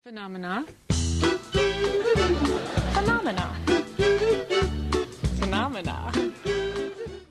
Phenomena. Phenomena. Phenomena.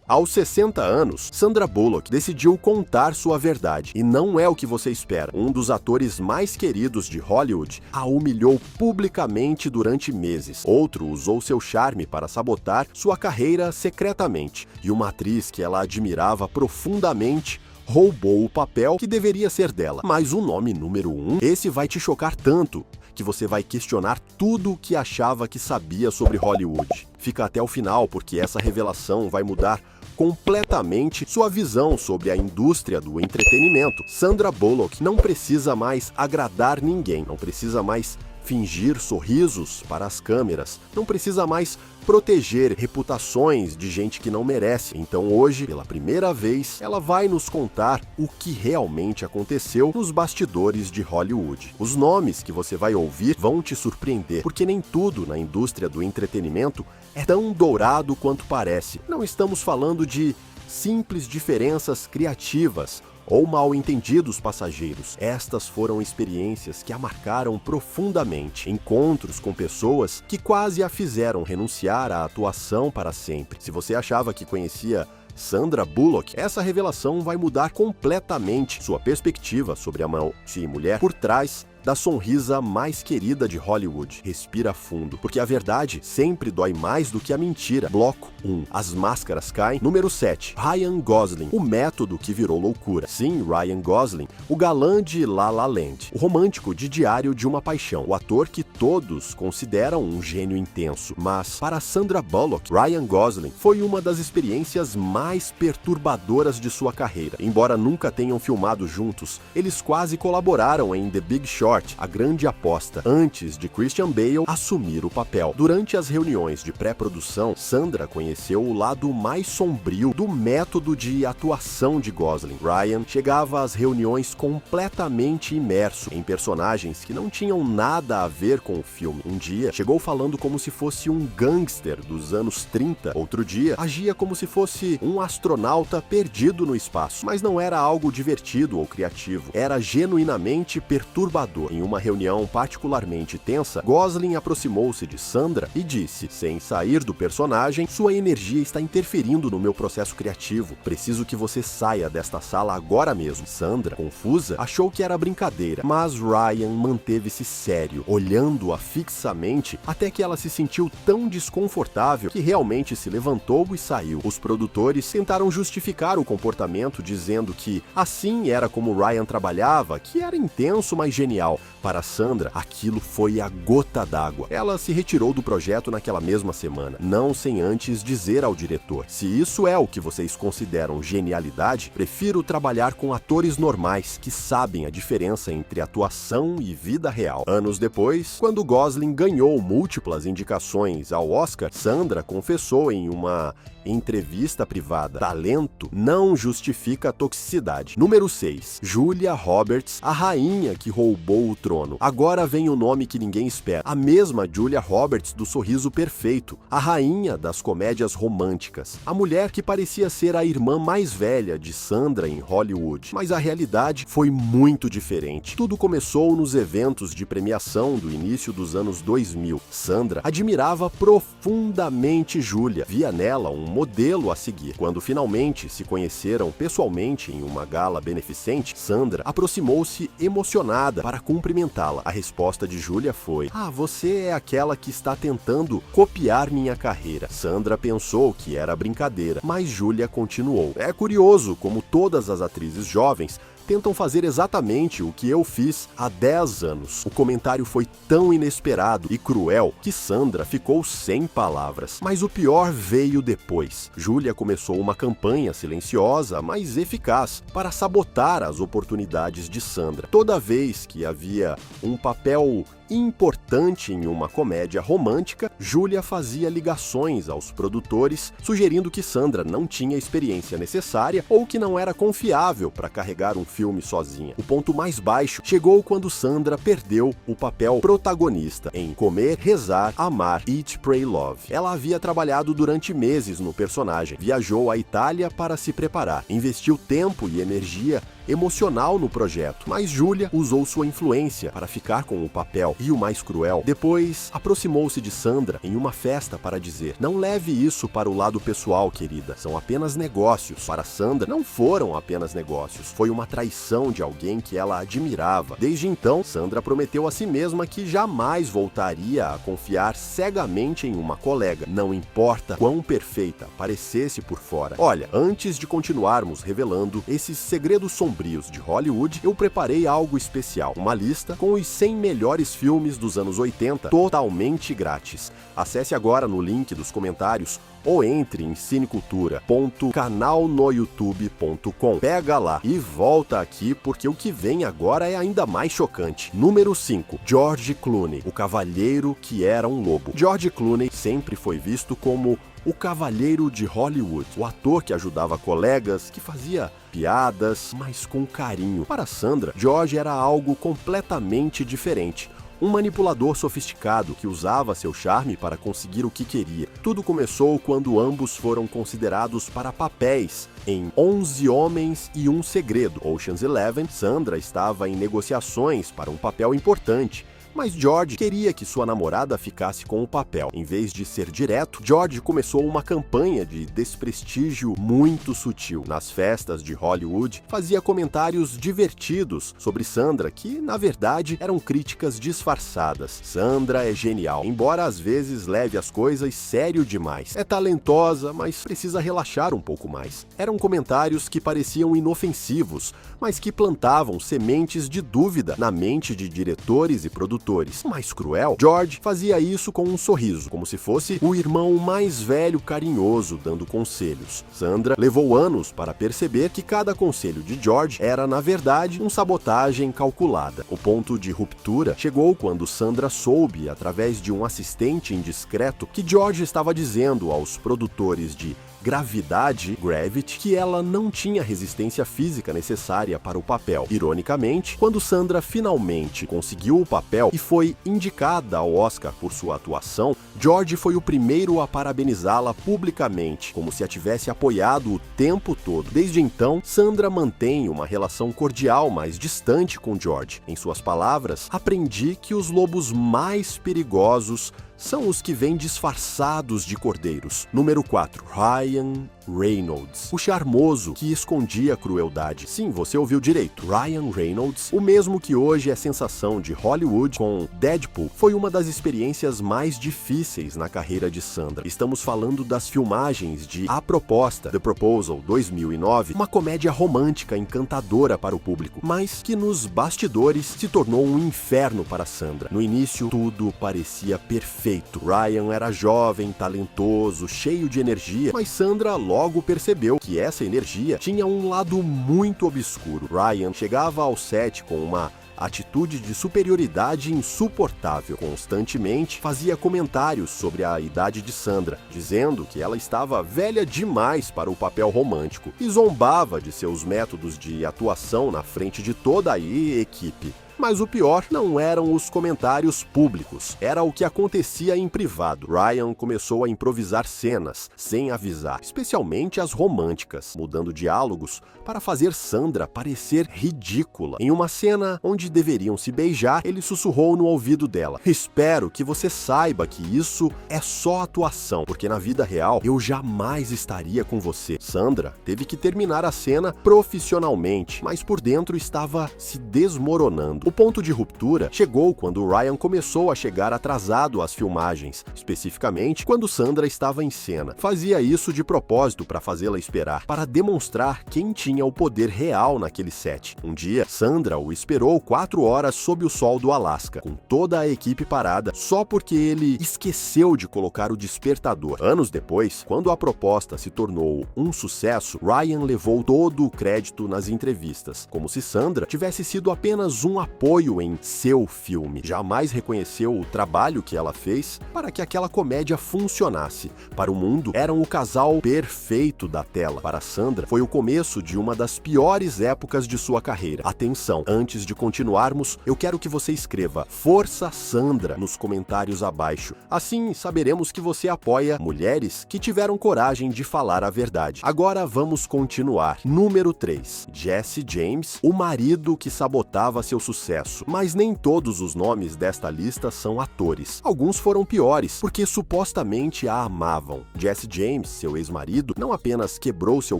Aos 60 anos, Sandra Bullock decidiu contar sua verdade. E não é o que você espera. Um dos atores mais queridos de Hollywood a humilhou publicamente durante meses. Outro usou seu charme para sabotar sua carreira secretamente. E uma atriz que ela admirava profundamente roubou o papel que deveria ser dela. Mas o nome número 1, esse vai te chocar tanto que você vai questionar tudo o que achava que sabia sobre Hollywood. Fica até o final, porque essa revelação vai mudar completamente sua visão sobre a indústria do entretenimento. Sandra Bullock não precisa mais agradar ninguém, não precisa mais fingir sorrisos para as câmeras, não precisa mais proteger reputações de gente que não merece. Então hoje, pela primeira vez, ela vai nos contar o que realmente aconteceu nos bastidores de Hollywood. Os nomes que você vai ouvir vão te surpreender, porque nem tudo na indústria do entretenimento é tão dourado quanto parece. Não estamos falando de simples diferenças criativas ou mal-entendidos passageiros. Estas foram experiências que a marcaram profundamente. Encontros com pessoas que quase a fizeram renunciar à atuação para sempre. Se você achava que conhecia Sandra Bullock, essa revelação vai mudar completamente sua perspectiva sobre a mulher por trás da sonrisa mais querida de Hollywood. Respira fundo, porque a verdade sempre dói mais do que a mentira. Bloco 1. As máscaras caem. Número 7. Ryan Gosling. O método que virou loucura. Sim, Ryan Gosling, o galã de La La Land, o romântico de Diário de uma Paixão, o ator que todos consideram um gênio intenso. Mas, para Sandra Bullock, Ryan Gosling foi uma das experiências mais perturbadoras de sua carreira. Embora nunca tenham filmado juntos, eles quase colaboraram em The Big Short, A Grande Aposta, antes de Christian Bale assumir o papel. Durante as reuniões de pré-produção, Sandra conheceu o lado mais sombrio do método de atuação de Gosling. Ryan chegava às reuniões completamente imerso em personagens que não tinham nada a ver com o filme. Um dia, chegou falando como se fosse um gangster dos anos 30. Outro dia, agia como se fosse um astronauta perdido no espaço. Mas não era algo divertido ou criativo. Era genuinamente perturbador. Em uma reunião particularmente tensa, Gosling aproximou-se de Sandra e disse, sem sair do personagem: "Sua energia está interferindo no meu processo criativo. Preciso que você saia desta sala agora mesmo." Sandra, confusa, achou que era brincadeira, mas Ryan manteve-se sério, olhando-a fixamente até que ela se sentiu tão desconfortável que realmente se levantou e saiu. Os produtores tentaram justificar o comportamento, dizendo que assim era como Ryan trabalhava, que era intenso, mas genial. Para Sandra, aquilo foi a gota d'água. Ela se retirou do projeto naquela mesma semana, não sem antes dizer ao diretor: "Se isso é o que vocês consideram genialidade, prefiro trabalhar com atores normais que sabem a diferença entre atuação e vida real." Anos depois, quando Gosling ganhou múltiplas indicações ao Oscar, Sandra confessou em uma entrevista privada: "Talento não justifica a toxicidade." Número 6. Julia Roberts, a rainha que roubou o trono. Agora vem o nome que ninguém espera. A mesma Julia Roberts do Sorriso Perfeito, a rainha das comédias românticas. A mulher que parecia ser a irmã mais velha de Sandra em Hollywood. Mas a realidade foi muito diferente. Tudo começou nos eventos de premiação do início dos anos 2000. Sandra admirava profundamente Julia, via nela um modelo a seguir. Quando finalmente se conheceram pessoalmente em uma gala beneficente, Sandra aproximou-se emocionada para cumprimentá-la. A resposta de Julia foi: "Ah, você é aquela que está tentando copiar minha carreira." Sandra pensou que era brincadeira, mas Julia continuou: "É curioso como todas as atrizes jovens tentam fazer exatamente o que eu fiz há 10 anos. O comentário foi tão inesperado e cruel que Sandra ficou sem palavras. Mas o pior veio depois. Julia começou uma campanha silenciosa, mas eficaz, para sabotar as oportunidades de Sandra. Toda vez que havia um papel importante em uma comédia romântica, Julia fazia ligações aos produtores, sugerindo que Sandra não tinha a experiência necessária ou que não era confiável para carregar um filme sozinha. O ponto mais baixo chegou quando Sandra perdeu o papel protagonista em Comer, Rezar, Amar, Eat, Pray, Love. Ela havia trabalhado durante meses no personagem, viajou à Itália para se preparar, investiu tempo e energia emocional no projeto, mas Julia usou sua influência para ficar com o papel. E o mais cruel, depois aproximou-se de Sandra em uma festa para dizer: não leve isso para o lado pessoal, querida, são apenas negócios. Para Sandra, não foram apenas negócios, foi uma traição de alguém que ela admirava. Desde então, Sandra prometeu a si mesma que jamais voltaria a confiar cegamente em uma colega, não importa quão perfeita parecesse por fora. Olha, antes de continuarmos revelando esses segredos sombrios de Hollywood, eu preparei algo especial, uma lista com os 100 melhores filmes dos anos 80, totalmente grátis. Acesse agora no link dos comentários ou entre em cinecultura.canalnoyoutube.com. Pega lá e volta aqui porque o que vem agora é ainda mais chocante. Número 5. George Clooney, o cavalheiro que era um lobo. George Clooney sempre foi visto como o cavalheiro de Hollywood, o ator que ajudava colegas, que fazia piadas, mas com carinho. Para Sandra, George era algo completamente diferente. Um manipulador sofisticado que usava seu charme para conseguir o que queria. Tudo começou quando ambos foram considerados para papéis em 11 Homens e um Segredo. Ocean's 11, Sandra estava em negociações para um papel importante, mas George queria que sua namorada ficasse com o papel. Em vez de ser direto, George começou uma campanha de desprestígio muito sutil. Nas festas de Hollywood, fazia comentários divertidos sobre Sandra, que, na verdade, eram críticas disfarçadas. Sandra é genial, embora às vezes leve as coisas sério demais. É talentosa, mas precisa relaxar um pouco mais. Eram comentários que pareciam inofensivos, mas que plantavam sementes de dúvida na mente de diretores e produtores. Mais cruel, George fazia isso com um sorriso, como se fosse o irmão mais velho carinhoso dando conselhos. Sandra levou anos para perceber que cada conselho de George era, na verdade, uma sabotagem calculada. O ponto de ruptura chegou quando Sandra soube, através de um assistente indiscreto, que George estava dizendo aos produtores de Gravidade, Gravity, que ela não tinha resistência física necessária para o papel. Ironicamente, quando Sandra finalmente conseguiu o papel e foi indicada ao Oscar por sua atuação, George foi o primeiro a parabenizá-la publicamente, como se a tivesse apoiado o tempo todo. Desde então, Sandra mantém uma relação cordial, mas distante com George. Em suas palavras, aprendi que os lobos mais perigosos são os que vêm disfarçados de cordeiros. Número 4. Ryan Reynolds, o charmoso que escondia a crueldade. Sim, você ouviu direito. Ryan Reynolds, o mesmo que hoje é sensação de Hollywood com Deadpool, foi uma das experiências mais difíceis na carreira de Sandra. Estamos falando das filmagens de A Proposta, The Proposal, 2009, uma comédia romântica encantadora para o público, mas que nos bastidores se tornou um inferno para Sandra. No início, tudo parecia perfeito. Ryan era jovem, talentoso, cheio de energia, mas Sandra logo percebeu que essa energia tinha um lado muito obscuro. Ryan chegava ao set com uma atitude de superioridade insuportável. Constantemente fazia comentários sobre a idade de Sandra, dizendo que ela estava velha demais para o papel romântico, e zombava de seus métodos de atuação na frente de toda a equipe. Mas o pior não eram os comentários públicos, era o que acontecia em privado. Ryan começou a improvisar cenas, sem avisar, especialmente as românticas, mudando diálogos para fazer Sandra parecer ridícula. Em uma cena onde deveriam se beijar, ele sussurrou no ouvido dela: "Espero que você saiba que isso é só atuação, porque na vida real eu jamais estaria com você." Sandra teve que terminar a cena profissionalmente, mas por dentro estava se desmoronando. O ponto de ruptura chegou quando Ryan começou a chegar atrasado às filmagens, especificamente quando Sandra estava em cena. Fazia isso de propósito para fazê-la esperar, para demonstrar quem tinha o poder real naquele set. Um dia, Sandra o esperou 4 horas sob o sol do Alasca, com toda a equipe parada, só porque ele esqueceu de colocar o despertador. Anos depois, quando A Proposta se tornou um sucesso, Ryan levou todo o crédito nas entrevistas, como se Sandra tivesse sido apenas um apoio apoio em seu filme. Jamais reconheceu o trabalho que ela fez para que aquela comédia funcionasse. Para o mundo, eram o casal perfeito da tela. Para Sandra, foi o começo de uma das piores épocas de sua carreira. Atenção, antes de continuarmos, eu quero que você escreva Força Sandra nos comentários abaixo. Assim, saberemos que você apoia mulheres que tiveram coragem de falar a verdade. Agora vamos continuar. Número 3. Jesse James, o marido que sabotava seu sucesso. Mas nem todos os nomes desta lista são atores. Alguns foram piores, porque supostamente a amavam. Jesse James, seu ex-marido, não apenas quebrou seu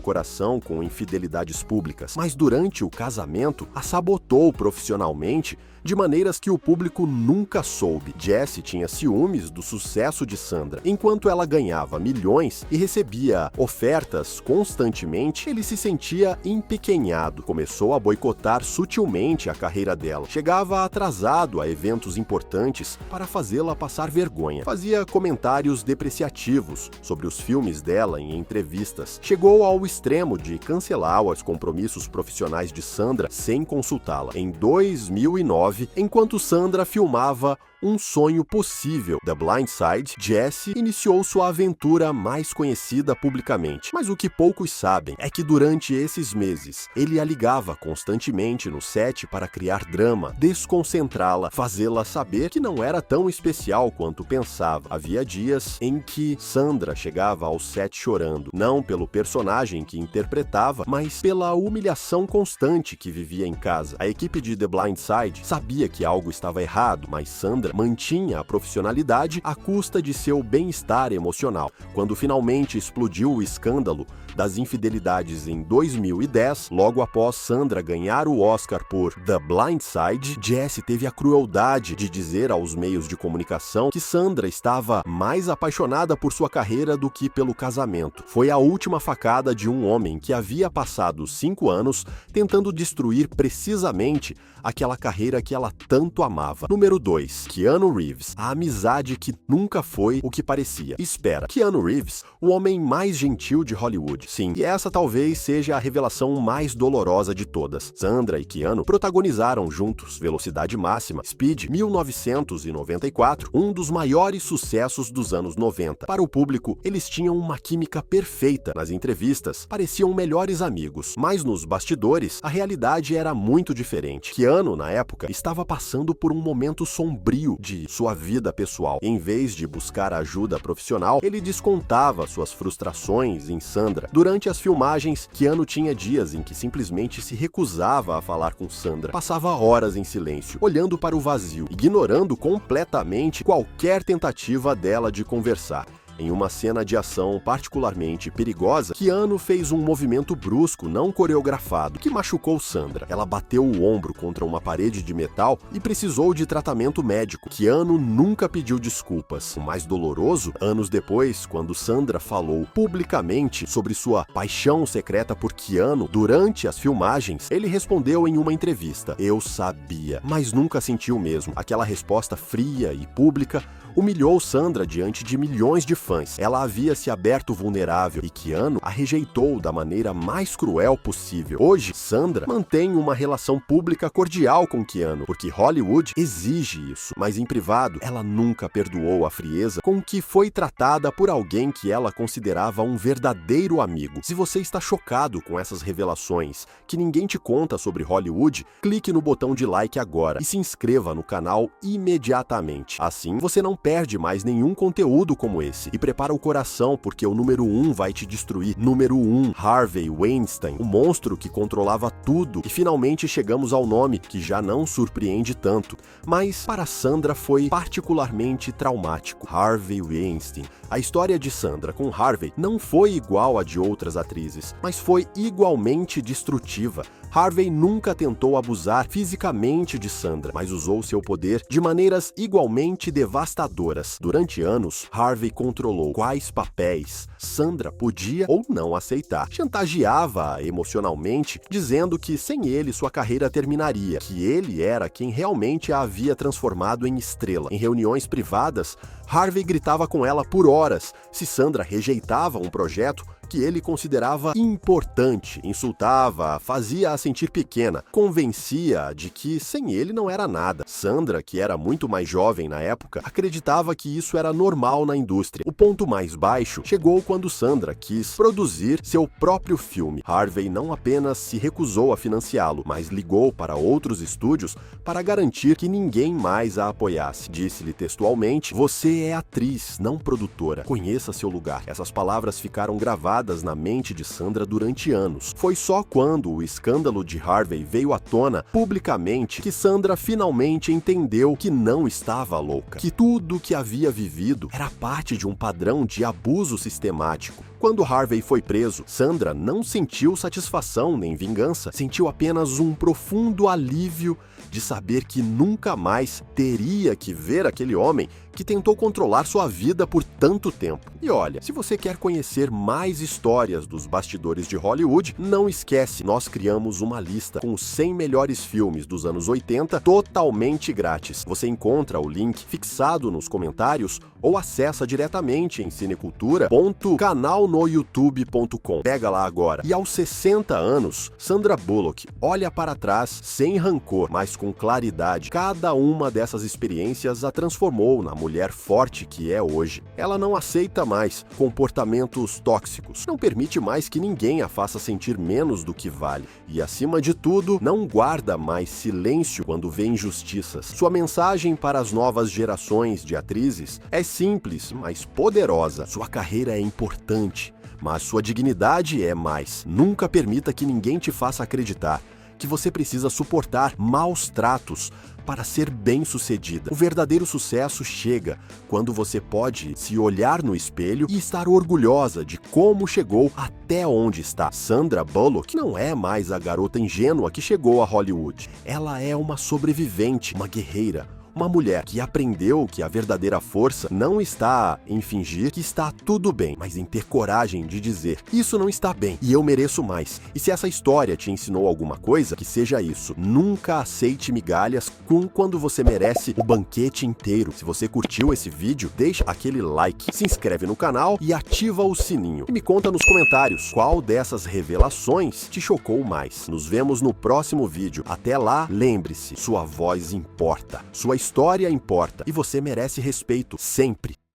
coração com infidelidades públicas, mas durante o casamento a sabotou profissionalmente de maneiras que o público nunca soube. Jesse tinha ciúmes do sucesso de Sandra. Enquanto ela ganhava milhões e recebia ofertas constantemente, ele se sentia empequenhado. Começou a boicotar sutilmente a carreira dela. Chegava atrasado a eventos importantes para fazê-la passar vergonha. Fazia comentários depreciativos sobre os filmes dela em entrevistas. Chegou ao extremo de cancelar os compromissos profissionais de Sandra sem consultá-la. Em 2009, enquanto Sandra filmava Um Sonho Possível, The Blind Side, Jesse iniciou sua aventura mais conhecida publicamente. Mas o que poucos sabem é que durante esses meses, ele a ligava constantemente no set para criar drama, desconcentrá-la, fazê-la saber que não era tão especial quanto pensava. Havia dias em que Sandra chegava ao set chorando, não pelo personagem que interpretava, mas pela humilhação constante que vivia em casa. A equipe de The Blind Side sabia que algo estava errado, mas Sandra mantinha a profissionalidade à custa de seu bem-estar emocional. Quando finalmente explodiu o escândalo das infidelidades em 2010, logo após Sandra ganhar o Oscar por The Blind Side, Jesse teve a crueldade de dizer aos meios de comunicação que Sandra estava mais apaixonada por sua carreira do que pelo casamento. Foi a última facada de um homem que havia passado 5 anos tentando destruir precisamente aquela carreira que ela tanto amava. Número 2. Keanu Reeves. A amizade que nunca foi o que parecia. Espera, Keanu Reeves, o homem mais gentil de Hollywood. Sim, e essa talvez seja a revelação mais dolorosa de todas. Sandra e Keanu protagonizaram juntos Velocidade Máxima, Speed, 1994, um dos maiores sucessos dos anos 90. Para o público, eles tinham uma química perfeita. Nas entrevistas, pareciam melhores amigos, mas nos bastidores, a realidade era muito diferente. Keanu, na época, estava passando por um momento sombrio de sua vida pessoal. Em vez de buscar ajuda profissional, ele descontava suas frustrações em Sandra. Durante as filmagens, Keanu tinha dias em que simplesmente se recusava a falar com Sandra. Passava horas em silêncio, olhando para o vazio, ignorando completamente qualquer tentativa dela de conversar. Em uma cena de ação particularmente perigosa, Keanu fez um movimento brusco, não coreografado, que machucou Sandra. Ela bateu o ombro contra uma parede de metal e precisou de tratamento médico. Keanu nunca pediu desculpas. O mais doloroso, anos depois, quando Sandra falou publicamente sobre sua paixão secreta por Keanu durante as filmagens, ele respondeu em uma entrevista: "Eu sabia", mas nunca sentiu mesmo. Aquela resposta fria e pública humilhou Sandra diante de milhões de fãs. Ela havia se aberto vulnerável e Keanu a rejeitou da maneira mais cruel possível. Hoje, Sandra mantém uma relação pública cordial com Keanu, porque Hollywood exige isso, mas em privado, ela nunca perdoou a frieza com que foi tratada por alguém que ela considerava um verdadeiro amigo. Se você está chocado com essas revelações que ninguém te conta sobre Hollywood, clique no botão de like agora e se inscreva no canal imediatamente. Assim, você não perde mais nenhum conteúdo como esse. E prepara o coração, porque o número 1 vai te destruir. Número 1, Harvey Weinstein, o monstro que controlava tudo. E finalmente chegamos ao nome, que já não surpreende tanto. Mas para Sandra foi particularmente traumático. Harvey Weinstein. A história de Sandra com Harvey não foi igual a de outras atrizes, mas foi igualmente destrutiva. Harvey nunca tentou abusar fisicamente de Sandra, mas usou seu poder de maneiras igualmente devastadoras. Durante anos, Harvey controlou quais papéis Sandra podia ou não aceitar. Chantageava-a emocionalmente, dizendo que sem ele sua carreira terminaria, que ele era quem realmente a havia transformado em estrela. Em reuniões privadas, Harvey gritava com ela por horas. Se Sandra rejeitava um projeto, que ele considerava importante, insultava, fazia-a sentir pequena, convencia-a de que sem ele não era nada. Sandra, que era muito mais jovem na época, acreditava que isso era normal na indústria. O ponto mais baixo chegou quando Sandra quis produzir seu próprio filme. Harvey não apenas se recusou a financiá-lo, mas ligou para outros estúdios para garantir que ninguém mais a apoiasse. Disse-lhe textualmente: "Você é atriz, não produtora. Conheça seu lugar." Essas palavras ficaram gravadas na mente de Sandra durante anos. Foi só quando o escândalo de Harvey veio à tona publicamente que Sandra finalmente entendeu que não estava louca, que tudo o que havia vivido era parte de um padrão de abuso sistemático. Quando Harvey foi preso, Sandra não sentiu satisfação nem vingança, sentiu apenas um profundo alívio de saber que nunca mais teria que ver aquele homem que tentou controlar sua vida por tanto tempo. E olha, se você quer conhecer mais histórias dos bastidores de Hollywood, não esquece, nós criamos uma lista com os 100 melhores filmes dos anos 80 totalmente grátis. Você encontra o link fixado nos comentários ou acessa diretamente em cinecultura.canalnoyoutube.com. Pega lá agora. E aos 60 anos, Sandra Bullock olha para trás sem rancor, mas com claridade. Cada uma dessas experiências a transformou na mulher forte que é hoje. Ela não aceita mais comportamentos tóxicos, não permite mais que ninguém a faça sentir menos do que vale e, acima de tudo, não guarda mais silêncio quando vê injustiças. Sua mensagem para as novas gerações de atrizes é simples, mas poderosa. Sua carreira é importante, mas sua dignidade é mais. Nunca permita que ninguém te faça acreditar que você precisa suportar maus tratos para ser bem-sucedida. O verdadeiro sucesso chega quando você pode se olhar no espelho e estar orgulhosa de como chegou até onde está. Sandra Bullock não é mais a garota ingênua que chegou a Hollywood. Ela é uma sobrevivente, uma guerreira. Uma mulher que aprendeu que a verdadeira força não está em fingir que está tudo bem, mas em ter coragem de dizer: "Isso não está bem e eu mereço mais." E se essa história te ensinou alguma coisa, que seja isso. Nunca aceite migalhas quando você merece o banquete inteiro. Se você curtiu esse vídeo, deixa aquele like, se inscreve no canal e ativa o sininho. E me conta nos comentários qual dessas revelações te chocou mais. Nos vemos no próximo vídeo. Até lá, lembre-se, sua voz importa. Sua história importa e você merece respeito sempre.